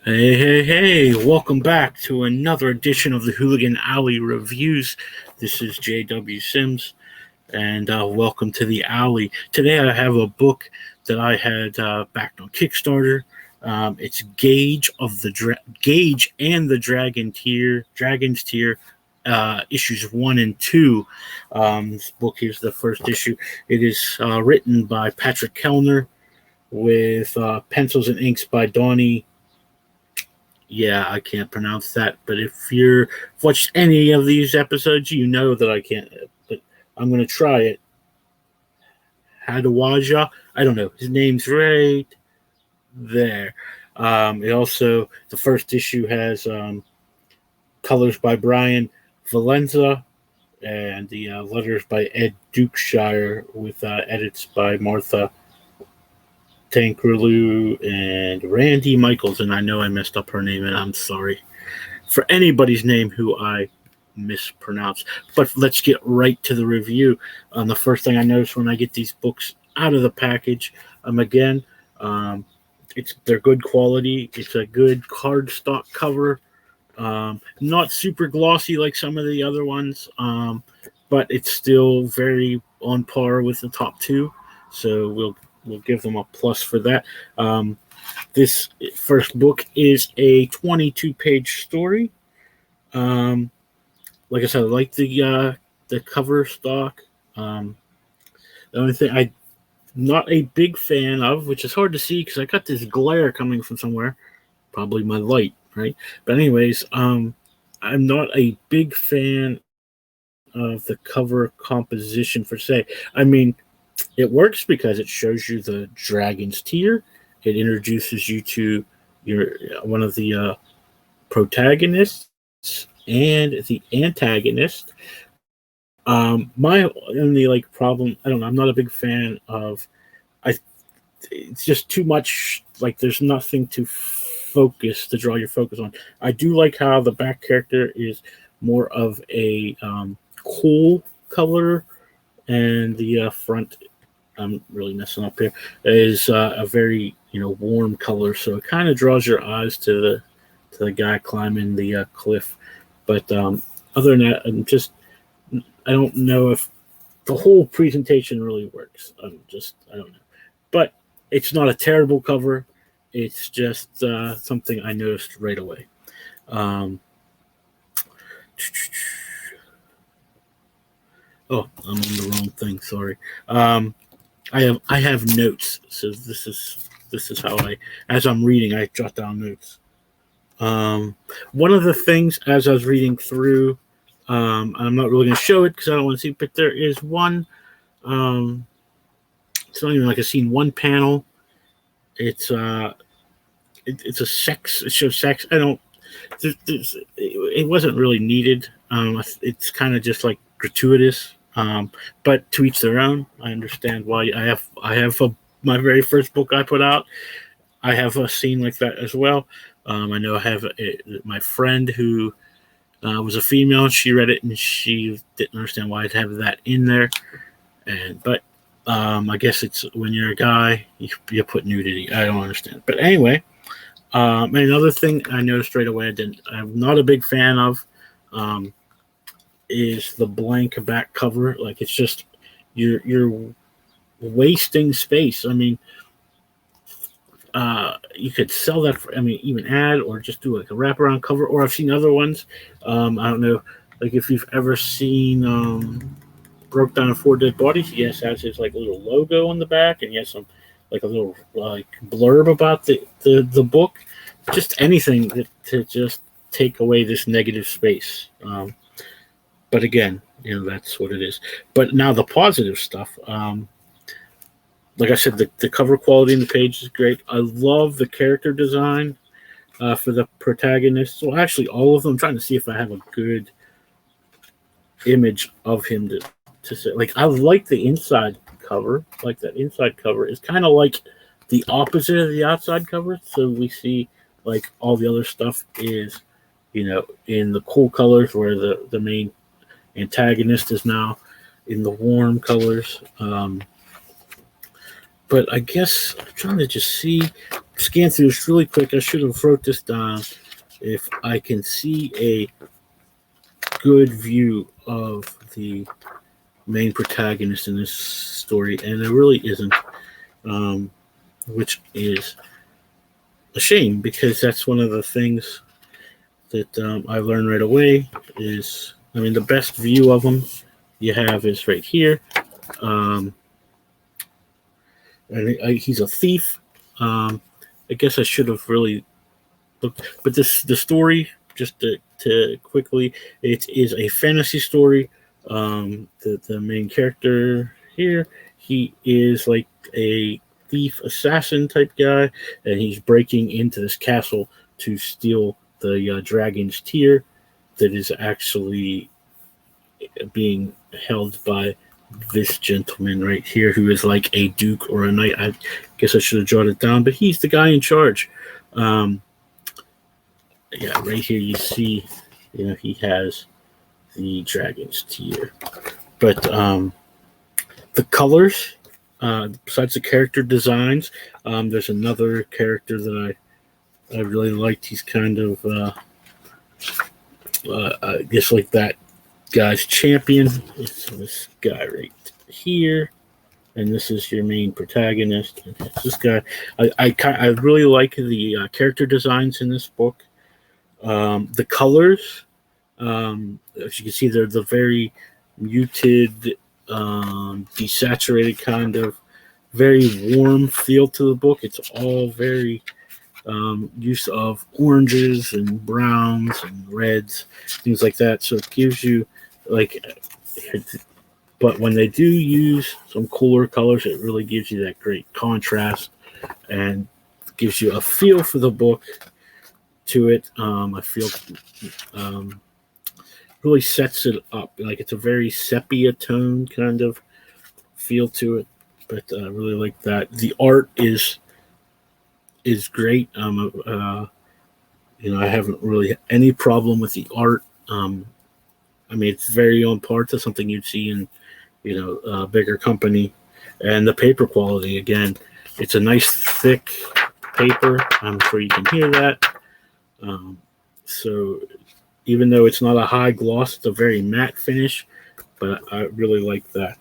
Hey, hey, hey, welcome back to another edition of the Hooligan Alley Reviews. This is JW Sims, and welcome to the Alley. Today I have a book that I had backed on Kickstarter. It's Gage Gage and the Dragon's Tier, issues 1 and 2. This book is the first issue. It is written by Patrick Kellner with pencils and inks by Donny. Yeah, I can't pronounce that, but if you've watched any of these episodes, you know that I can't. But I'm going to try it. Hadiwidjaja. I don't know. His name's right there. The first issue has colors by Bryan Valenza and the letters by Ed Dukeshire with edits by Marta Tanrikulu and Randy Michaels, and I know I messed up her name, and I'm sorry for anybody's name who I mispronounce. But let's get right to the review. The first thing I notice when I get these books out of the package, they're good quality. It's a good cardstock cover, not super glossy like some of the other ones, but it's still very on par with the top two. So we'll give them a plus for that. This first book is a 22-page story. Like I said, I like the cover stock. The only thing I'm not a big fan of, which is hard to see because I got this glare coming from somewhere, probably my light, right? But anyways, I'm not a big fan of the cover composition per se. I mean, it works because it shows you the Dragon's Tier. It introduces you to one of the protagonists and the antagonist. My only problem, I don't know. I'm not a big fan of. It's just too much. There's nothing to draw your focus on. I do like how the back character is more of a cool color, and the front, I'm really messing up here, is a very warm color, so it kind of draws your eyes to the guy climbing the cliff. But other than that, I don't know if the whole presentation really works. I don't know, but it's not a terrible cover. It's just something I noticed right away. Oh, I'm on the wrong thing. Sorry. I have notes, so this is how as I'm reading, I jot down notes. One of the things as I was reading through, I'm not really going to show it because I don't want to see, but there is one. It's not even like a scene. One panel. It's it's a sex. It shows sex. I don't. It wasn't really needed. It's kind of just gratuitous. But to each their own. I understand why. I have my very first book I put out. I have a scene like that as well. I know I have my friend who was a female. She read it and she didn't understand why I'd have that in there. But I guess it's when you're a guy, you put nudity. I don't understand. But anyway, another thing I noticed right away I'm not a big fan of is the blank back cover. It's just you're wasting space. I mean, you could sell that for, even add or just do a wraparound cover. Or I've seen other ones. I don't know, if you've ever seen Broke Down 4 Dead Bodies. Yes, has his little logo on the back, and he has some a little blurb about the book. Just anything to just take away this negative space. But again, that's what it is. But now the positive stuff. Like I said, the cover quality in the page is great. I love the character design for the protagonists. Well, actually, all of them. I'm trying to see if I have a good image of him to say. I like the inside cover. That inside cover is kind of like the opposite of the outside cover. So we see all the other stuff is, in the cool colors, where the main antagonist is now in the warm colors. But I guess I'm trying to just see scan through this really quick. I should have wrote this down. If I can see a good view of the main protagonist in this story, and there really isn't, which is a shame, because that's one of the things that I learned right away is, the best view of him you have is right here. And he's a thief. I guess I should have really looked, but the story, just to quickly, it is a fantasy story. The main character here, he is like a thief assassin type guy, and he's breaking into this castle to steal the dragon's tear that is actually being held by this gentleman right here, who is like a duke or a knight. I guess I should have jotted it down, but he's the guy in charge. Right here you see, he has the dragon's tear. But the colors, besides the character designs, there's another character that I really liked. He's kind of, I guess, like that guy's champion. It's this guy right here, and this is your main protagonist. And it's this guy. I really like the character designs in this book. The colors, as you can see, they're the very muted, desaturated kind of very warm feel to the book. It's all very use of oranges and browns and reds, things like that. So it gives you but when they do use some cooler colors, it really gives you that great contrast and gives you a feel for the book to it. I feel really sets it up. Like, it's a very sepia tone kind of feel to it, but I really like that. The art is great. I haven't really any problem with the art. It's very on par to something you'd see in, a bigger company. And the paper quality, again, it's a nice thick paper. I'm sure you can hear that. So even though it's not a high gloss, it's a very matte finish, but I really like that.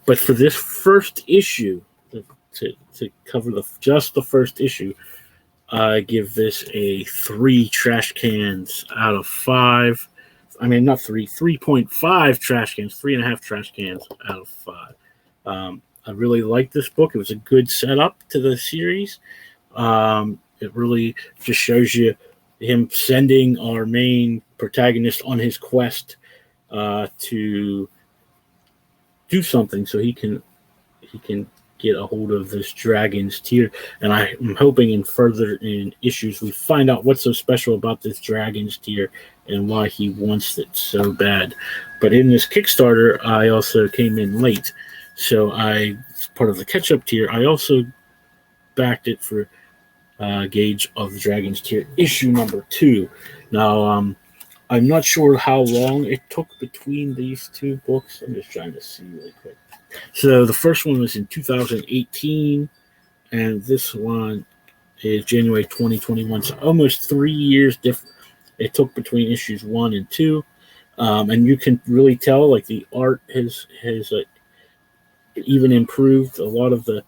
But for this first issue, to cover just the first issue, I give this a 3 trash cans out of 5. Not 3, 3.5 trash cans, 3.5 trash cans out of 5. I really like this book. It was a good setup to the series. It really just shows you him sending our main protagonist on his quest to do something so he can get a hold of this dragon's tear. And I'm hoping in issues we find out what's so special about this dragon's tear and why he wants it so bad. But in this Kickstarter, I also came in late, so as part of the catch-up tier, I also backed it for Gage of the Dragon's Tear issue number 2. Now, I'm not sure how long it took between these two books. I'm just trying to see really quick. So the first one was in 2018, and this one is January 2021. So almost 3 years different. It took between issues 1 and 2, and you can really tell, like, the art has even improved. A lot of the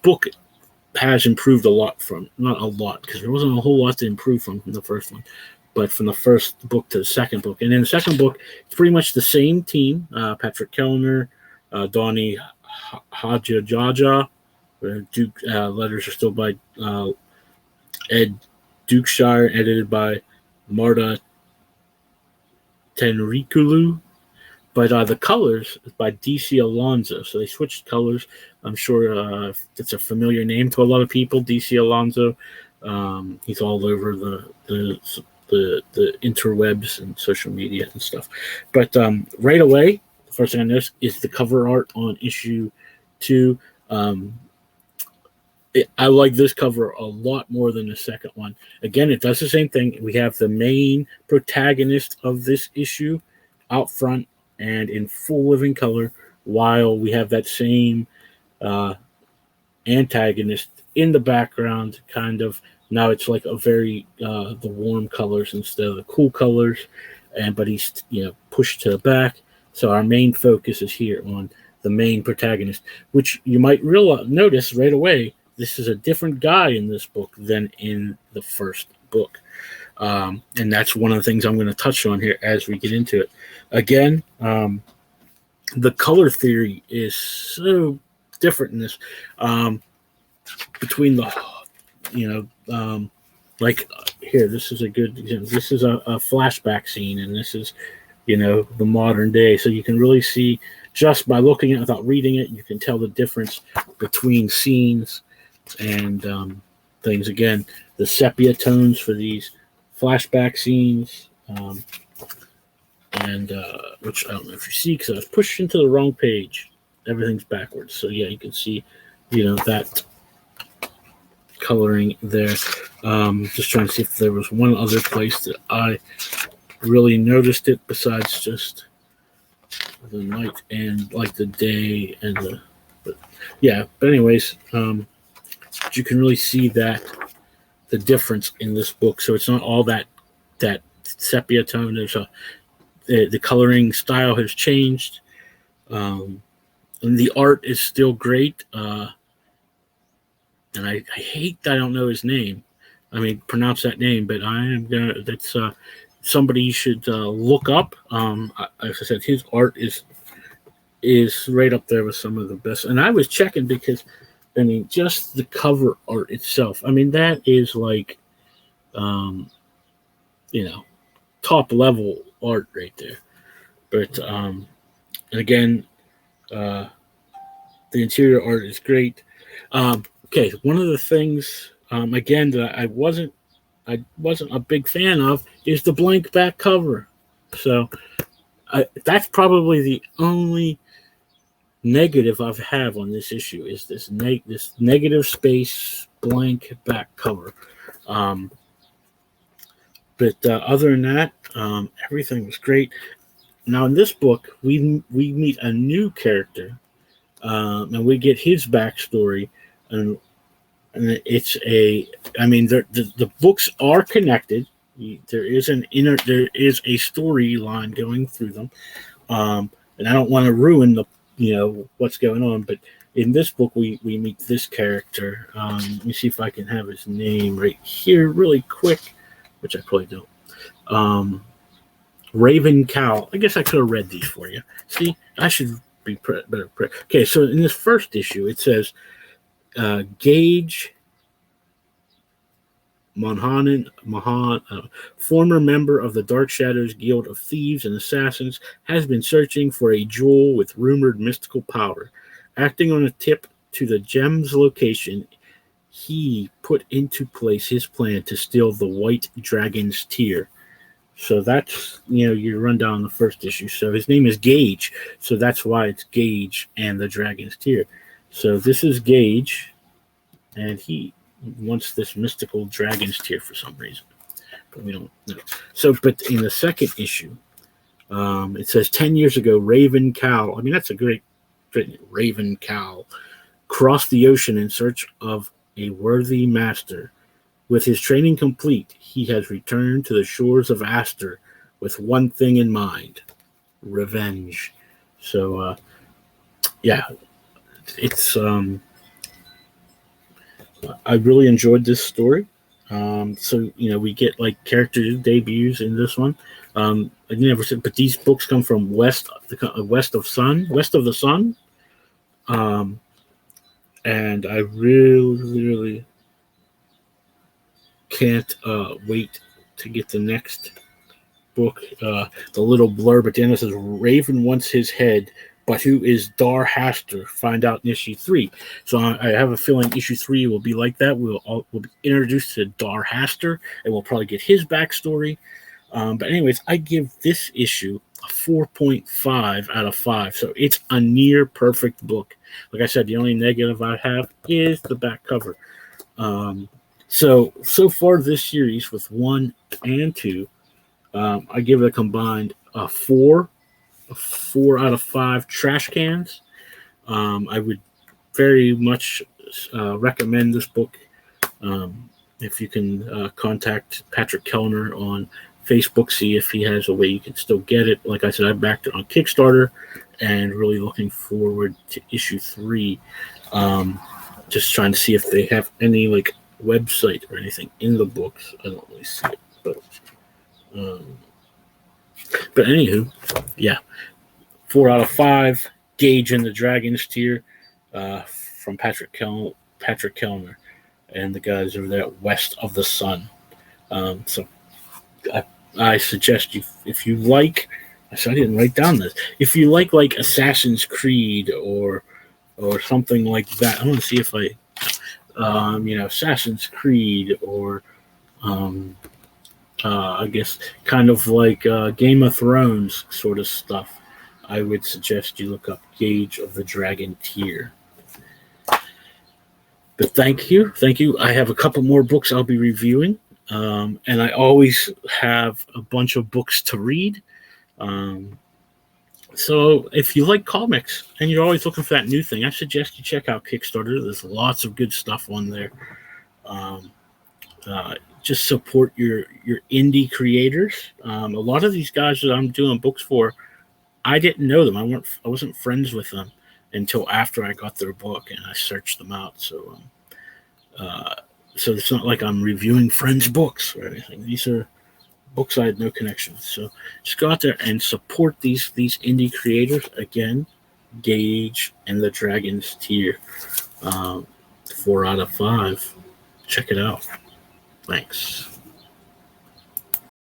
book has improved a lot from, not a lot, because there wasn't a whole lot to improve from the first one, but from the first book to the second book. And in the second book, it's pretty much the same team: Patrick Kellner, Donny, Hadiwidjaja. Letters are still by Ed Dukeshire, edited by Marta Tanrikulu. But the colors is by DC Alonso. So they switched colors. I'm sure it's a familiar name to a lot of people, DC Alonso. He's all over the interwebs and social media and stuff. But right away, the first thing I noticed is the cover art on issue 2. I like this cover a lot more than the second one. Again, it does the same thing. We have the main protagonist of this issue out front and in full living color, while we have that same antagonist in the background, kind of. Now it's like a very the warm colors instead of the cool colors, but he's pushed to the back. So our main focus is here on the main protagonist, which you might notice right away. This is a different guy in this book than in the first book. And that's one of the things I'm going to touch on here as we get into it. Again, the color theory is so different in this. Between the, like here, this is a good example. This is a flashback scene, and this is, the modern day. So you can really see, just by looking at it without reading it, you can tell the difference between scenes and things. Again, the sepia tones for these flashback scenes, and which I don't know if you see because I was pushed into the wrong page. Everything's backwards. So yeah, you can see, that coloring there. Just trying to see if there was one other place that I really noticed it besides just the night and like the day and but anyways, you can really see that the difference in this book. So it's not all that sepia tone. There's the coloring style has changed, and the art is still great. And I hate that I don't know his name. I mean, pronounce that name, but I am gonna. That's somebody you should look up. As I said, his art is right up there with some of the best. And I was checking because, I mean, just the cover art itself. I mean, that is like, top level art right there. But and again, the interior art is great. Okay, one of the things again that I wasn't a big fan of is the blank back cover. So that's probably the only negative I have on this issue is this negative space blank back cover. But other than that, everything was great. Now in this book, we meet a new character, and we get his backstory, and it's the books are connected. There is a storyline going through them, and I don't want to ruin what's going on. But in this book, we meet this character. Let me see if I can have his name right here, really quick, which I probably don't. Raven Cow. I guess I could have read these for you. See, I should be better. Okay, so in this first issue, it says Gage Mahan, former member of the Dark Shadows Guild of Thieves and Assassins, has been searching for a jewel with rumored mystical power. Acting on a tip to the gem's location, he put into place his plan to steal the White Dragon's Tear. So that's, your rundown on the first issue. So his name is Gage, so that's why it's Gage and the Dragon's Tear. So this is Gage, and he wants this mystical dragon's tear for some reason, but we don't know. So, but in the second issue, it says 10 years ago, Raven Cow. I mean, that's a great Raven Cow crossed the ocean in search of a worthy master. With his training complete, he has returned to the shores of Aster with one thing in mind: revenge. So, it's I really enjoyed this story. So we get like character debuts in this one. I never said, but these books come from West of the Sun, and I really can't wait to get the next book. The little blurb at the end says, "Raven wants his head, but who is Dar Haster? Find out in issue 3. So I have a feeling issue 3 will be like that. We'll be introduced to Dar Haster, and we'll probably get his backstory. But anyways, I give this issue a 4.5 out of 5. So it's a near perfect book. Like I said, the only negative I have is the back cover. So far this series with 1 and 2, I give it a combined 4 out of 5 trash cans. I would very much recommend this book. If you can contact Patrick Kellner on Facebook, see if he has a way you can still get it. Like I said, I backed it on Kickstarter and really looking forward to issue 3. Just trying to see if they have any like website or anything in the books. I don't really see it, but anywho, yeah, 4 out of 5. Gage and the Dragons tier from Patrick Kellner and the guys over there at West of the Sun. So I suggest you, if you like, I didn't write down this. If you like Assassin's Creed or something like that, I want to see if Assassin's Creed or I guess kind of like Game of Thrones sort of stuff, I would suggest you look up Gage of the Dragon tier. But thank you. I have a couple more books I'll be reviewing, and I always have a bunch of books to read. So if you like comics and you're always looking for that new thing, I suggest you check out Kickstarter. There's lots of good stuff on there. Just support your indie creators. A lot of these guys that I'm doing books for, I didn't know them. I wasn't friends with them until after I got their book and I searched them out. So it's not like I'm reviewing friends' books or anything. These are books I had no connection with. So just go out there and support these indie creators. Again, Gage and the Dragons tier. 4 out of 5. Check it out. Thanks.